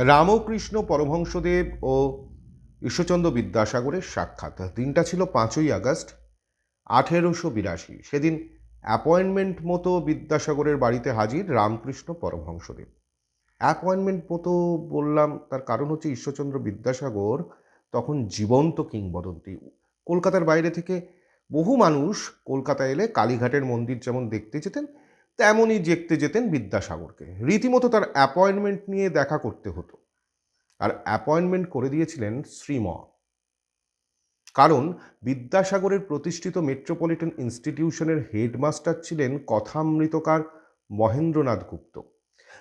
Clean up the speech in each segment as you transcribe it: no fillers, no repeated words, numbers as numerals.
রামকৃষ্ণ পরমহংসদেব ও ঈশ্বরচন্দ্র বিদ্যাসাগরের সাক্ষাৎ। দিনটা ছিল 5ই আগস্ট 1882। সেদিন অ্যাপয়েন্টমেন্ট মতো বিদ্যাসাগরের বাড়িতে হাজির রামকৃষ্ণ পরমহংসদেব। অ্যাপয়েন্টমেন্ট মতো বললাম, তার কারণ হচ্ছে ঈশ্বরচন্দ্র বিদ্যাসাগর তখন জীবন্ত কিংবদন্তি। কলকাতার বাইরে থেকে বহু মানুষ কলকাতা এলে কালীঘাটের মন্দির যেমন দেখতে যেতেন, তেমনই দেখতে যেতেন বিদ্যাসাগরকে। রীতিমতো তার অ্যাপয়েন্টমেন্ট নিয়ে দেখা করতে হতো। আর অ্যাপয়েন্টমেন্ট করে দিয়েছিলেন শ্রীম। কারণ বিদ্যাসাগরের প্রতিষ্ঠিত মেট্রোপলিটন ইনস্টিটিউশনের হেডমাস্টার ছিলেন কথামৃতকার মহেন্দ্রনাথ গুপ্ত।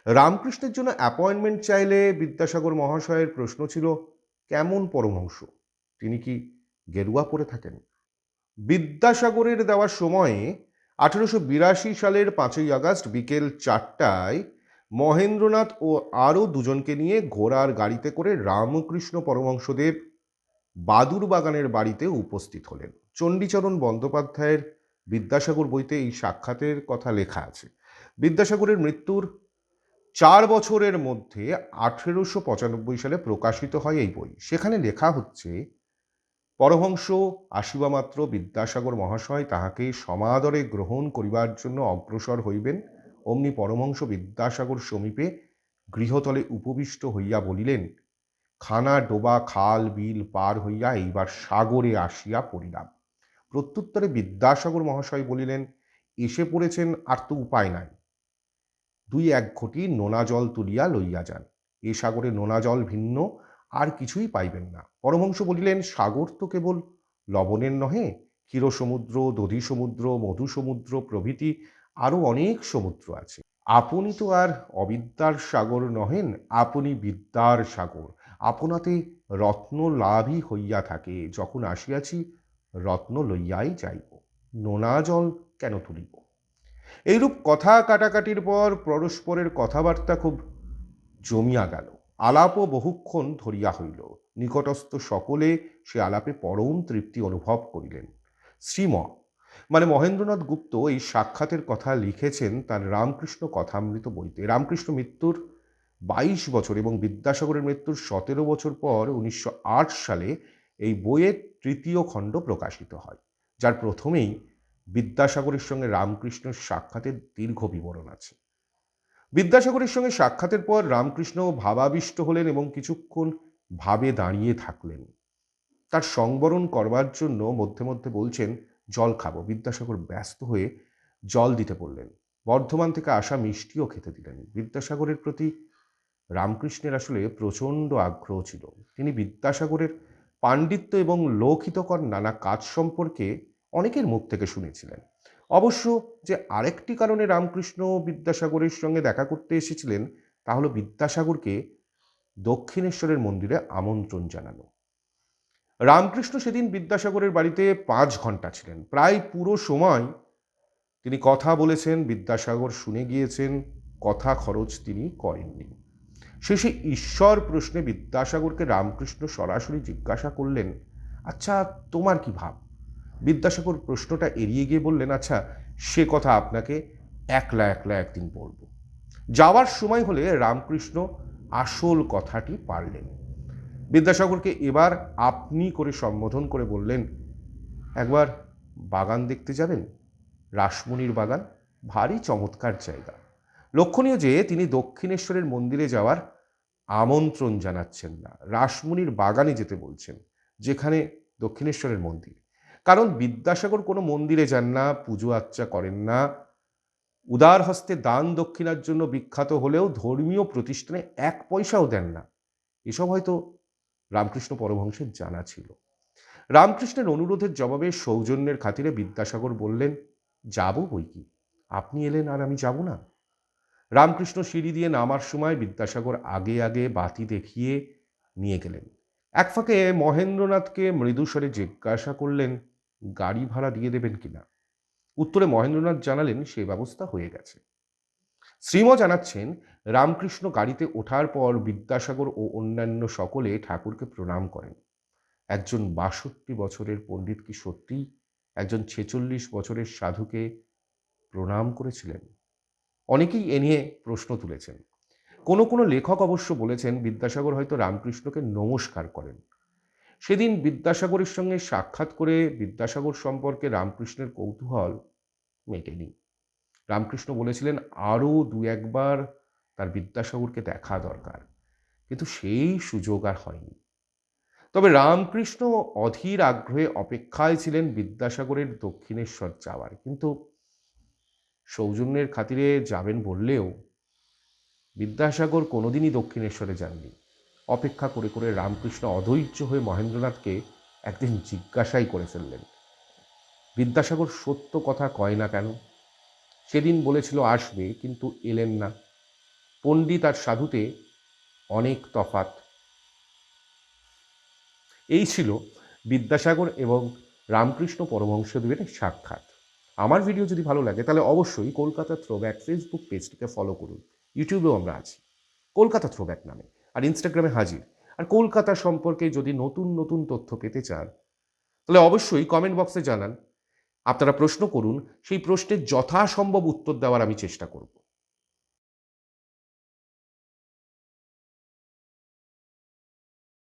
রামকৃষ্ণের জন্য অ্যাপয়েন্টমেন্ট চাইলে বিদ্যাসাগর মহাশয়ের প্রশ্ন ছিল, কেমন পরমহংস? তিনি কি গেরুয়া পরে থাকেন? বিদ্যাসাগরের দেওয়ার সময়ে 1882 সালের 5ই আগস্ট বিকেল 4টায় মহেন্দ্রনাথ ও আরও দুজনকে নিয়ে ঘোড়ার গাড়িতে করে রামকৃষ্ণ পরমহংসদেব বাদুর বাগানের বাড়িতে উপস্থিত হলেন। চণ্ডীচরণ বন্দ্যোপাধ্যায়ের বিদ্যাসাগর বইতে এই সাক্ষাতের কথা লেখা আছে। বিদ্যাসাগরের মৃত্যুর 4 বছরের মধ্যে 1895 সালে প্রকাশিত হয় এই বই। সেখানে লেখা হচ্ছে, পরমহংস আসিবামাত্র বিদ্যাসাগর মহাশয় তাহাকে সমাদরে গ্রহণ করিবার জন্য অগ্রসর হইবেন, অমনি পরমহংস বিদ্যাসাগর সমীপে গৃহতলে উপবিষ্ট হইয়া বলিলেন, খানা ডোবা খাল বিল পার হইয়া এইবার সাগরে আসিয়া পড়িলাম। প্রত্যুত্তরে বিদ্যাসাগর মহাশয় বলিলেন, এসে পড়েছেন, আর তো উপায় নাই। 2-1 ঘটি নোনা জল তুলিয়া লইয়া যান, এ সাগরে নোনা জল ভিন্ন আর কিছুই পাইবেন না। পরমহংস বলিলেন, সাগর তো কেবল লবণের নহে, ক্ষীর সমুদ্র, দধি সমুদ্র, মধু সমুদ্র প্রভৃতি আরও অনেক সমুদ্র আছে। আপনি তো আর অবিদ্যার সাগর নহেন, আপনি বিদ্যার সাগর। আপনাতে রত্ন লাভই হইয়া থাকে। যখন আসিয়াছি রত্ন লইয়াই যাইব, নোনা জল কেন তুলিব? এইরূপ কথা কাটাকাটির পর পরস্পরের কথাবার্তা খুব জমিয়া গেল। আলাপও বহুক্ষণ ধরিয়া হইল। নিকটস্থ সকলে সে আলাপে পরম তৃপ্তি অনুভব করিলেন। শ্রীম মানে মহেন্দ্রনাথ গুপ্ত এই সাক্ষাতের কথা লিখেছেন তার রামকৃষ্ণ কথামৃত বইতে। রামকৃষ্ণ মৃত্যুর 22 বছর এবং বিদ্যাসাগরের মৃত্যুর 17 বছর পর 1908 সালে এই বইয়ের 3য় খণ্ড প্রকাশিত হয়, যার প্রথমেই বিদ্যাসাগরের সঙ্গে রামকৃষ্ণের সাক্ষাতের দীর্ঘ বিবরণ আছে। বিদ্যাসাগরের সঙ্গে সাক্ষাতের পর রামকৃষ্ণ ভাবাবিষ্ট হলেন এবং কিছুক্ষণ ভাবে দাঁড়িয়ে থাকলেন। তার সংবরণ করবার জন্য মধ্যে মধ্যে বলছেন, জল খাবো। বিদ্যাসাগর ব্যস্ত হয়ে জল দিতে বললেন। বর্ধমান থেকে আসা মিষ্টিও খেতে দিলেন। বিদ্যাসাগরের প্রতি রামকৃষ্ণের আসলে প্রচণ্ড আগ্রহ ছিল। তিনি বিদ্যাসাগরের পাণ্ডিত্য এবং লৌকিতকর নানা কাজ সম্পর্কে অনেকের মুখ থেকে শুনেছিলেন। অবশ্য যে আরেকটি কারণে রামকৃষ্ণ বিদ্যাসাগরের সঙ্গে দেখা করতে এসেছিলেন তা হলো বিদ্যাসাগরকে দক্ষিণেশ্বরের মন্দিরে আমন্ত্রণ জানানো। রামকৃষ্ণ সেদিন বিদ্যাসাগরের বাড়িতে 5 ঘন্টা ছিলেন। প্রায় পুরো সময় তিনি কথা বলেছেন, বিদ্যাসাগর শুনে গিয়েছেন, কথা খরচ তিনি করেননি। শেষে ঈশ্বর প্রশ্নে বিদ্যাসাগরকে রামকৃষ্ণ সরাসরি জিজ্ঞাসা করলেন, আচ্ছা তোমার কি ভাব? বিদ্যাসাগর প্রশ্নটা এড়িয়ে গিয়ে বললেন, আচ্ছা সে কথা আপনাকে একলা একলা একদিন বলবো। যাওয়ার সময় হলে রামকৃষ্ণ আসল কথাটি পারলেন। বিদ্যাসাগরকে এবার আপনি করে সম্বোধন করে বললেন, একবার বাগান দেখতে যাবেন? রাসমণির বাগান, ভারী চমৎকার জায়গা। লক্ষণীয় যে তিনি দক্ষিণেশ্বরের মন্দিরে যাওয়ার আমন্ত্রণ জানাচ্ছেন না, রাসমণির বাগানে যেতে বলছেন, যেখানে দক্ষিণেশ্বরের মন্দির। কারণ বিদ্যাসাগর কোনো মন্দিরে যান না, পুজো আর্চা করেন না, উদার হস্তে দান দক্ষিণার জন্য বিখ্যাত হলেও ধর্মীয় প্রতিষ্ঠানে 1 পয়সাও দেন না। এসব হয়তো রামকৃষ্ণ পরমহংসের জানা ছিল। রামকৃষ্ণের অনুরোধের জবাবে সৌজন্যের খাতিরে বিদ্যাসাগর বললেন, যাব বই কি, আপনি এলেন আর আমি যাব না? রামকৃষ্ণ সিঁড়ি দিয়ে নামার সময় বিদ্যাসাগর আগে আগে বাতি দেখিয়ে নিয়ে গেলেন। এক ফাঁকে মহেন্দ্রনাথকে মৃদুস্বরে জিজ্ঞাসা করলেন, গাড়ি ভাড়া দিয়ে দেবেন কিনা? উত্তরে মহেন্দ্রনাথ জানালেন, সে ব্যবস্থা হয়ে গেছে। শ্রীম জানাচ্ছেন, রামকৃষ্ণ গাড়িতে ওঠার পর বিদ্যাসাগর ও অন্যান্য সকলে ঠাকুরকে প্রণাম করেন। একজন 62 বছরের পণ্ডিত কি সত্যিই একজন 46 বছরের সাধুকে প্রণাম করেছিলেন? অনেকেই এ নিয়ে প্রশ্ন তুলেছেন। কোনো কোনো লেখক অবশ্য বলেছেন বিদ্যাসাগর হয়তো রামকৃষ্ণকে নমস্কার করেন। সেদিন বিদ্যাসাগরের সঙ্গে সাক্ষাৎ করে বিদ্যাসাগর সম্পর্কে রামকৃষ্ণের কৌতূহল মেটেনি। রামকৃষ্ণ বলেছিলেন আরও দু একবার তার বিদ্যাসাগরকে দেখা দরকার, কিন্তু সেই সুযোগ আর হয়নি। তবে রামকৃষ্ণ অধীর আগ্রহে অপেক্ষায় ছিলেন বিদ্যাসাগরের দক্ষিণেশ্বর যাওয়ার, কিন্তু সৌজন্যের খাতিরে যাবেন বললেও বিদ্যাসাগর কোনোদিনই দক্ষিণেশ্বরে যাননি। অপেক্ষা করে করে রামকৃষ্ণ অধৈর্য হয়ে মহেন্দ্রনাথকে একদিন জিজ্ঞাসাই করে ফেললেন, বিদ্যাসাগর সত্য কথা কয় না কেন? সেদিন বলেছিল আসবে, কিন্তু এলেন না। পণ্ডিত আর সাধুতে অনেক তফাৎ। এই ছিল বিদ্যাসাগর এবং রামকৃষ্ণ পরমহংসদেবের সাক্ষাৎ। আমার ভিডিও যদি ভালো লাগে তাহলে অবশ্যই কলকাতা থ্রোব্যাক ফেসবুক পেজটিকে ফলো করুন। ইউটিউবেও আমরা আছি কলকাতা থ্রোব্যাক নামে, আর ইনস্টাগ্রামে হাজির। আর কলকাতা সম্পর্কে যদি নতুন নতুন তথ্য পেতে চান তাহলে অবশ্যই কমেন্ট বক্সে জানান। আপনারা প্রশ্ন করুন, সেই প্রশ্নের যথাসম্ভব উত্তর দেওয়ার আমি চেষ্টা করব।